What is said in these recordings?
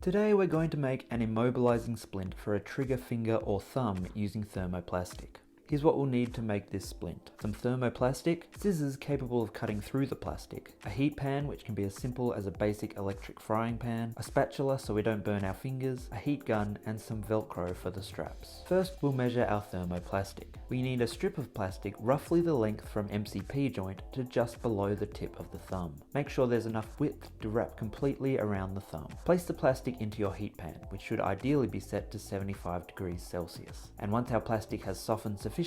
Today we're going to make an immobilizing splint for a trigger finger or thumb using thermoplastic. Here's what we'll need to make this splint. Some thermoplastic, scissors capable of cutting through the plastic, a heat pan which can be as simple as a basic electric frying pan, a spatula so we don't burn our fingers, a heat gun, and some Velcro for the straps. First we'll measure our thermoplastic. We need a strip of plastic roughly the length from MCP joint to just below the tip of the thumb. Make sure there's enough width to wrap completely around the thumb. Place the plastic into your heat pan, which should ideally be set to 75 degrees Celsius. And once our plastic has softened sufficiently,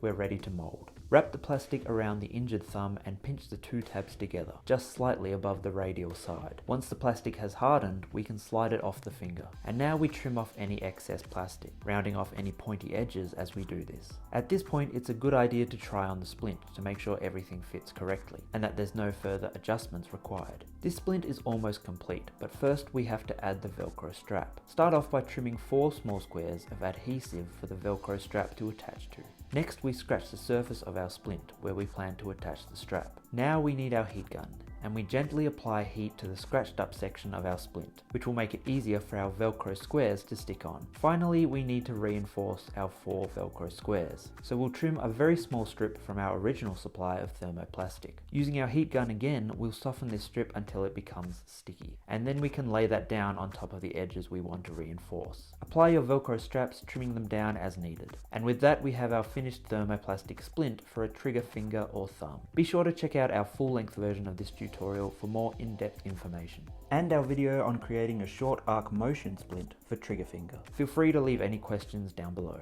we're ready to mold. Wrap the plastic around the injured thumb and pinch the two tabs together, just slightly above the radial side. Once the plastic has hardened, we can slide it off the finger. And now we trim off any excess plastic, rounding off any pointy edges as we do this. At this point, it's a good idea to try on the splint to make sure everything fits correctly, and that there's no further adjustments required. This splint is almost complete, but first we have to add the Velcro strap. Start off by trimming 4 small squares of adhesive for the Velcro strap to attach to. Next, we scratch the surface of our splint where we plan to attach the strap. Now we need our heat gun, and we gently apply heat to the scratched up section of our splint, which will make it easier for our Velcro squares to stick on. Finally, we need to reinforce our 4 Velcro squares. So we'll trim a very small strip from our original supply of thermoplastic. Using our heat gun again, we'll soften this strip until it becomes sticky, and then we can lay that down on top of the edges we want to reinforce. Apply your Velcro straps, trimming them down as needed. And with that, we have our finished thermoplastic splint for a trigger finger or thumb. Be sure to check out our full-length version of this tutorial for more in-depth information, and our video on creating a short arc motion splint for trigger finger. Feel free to leave any questions down below.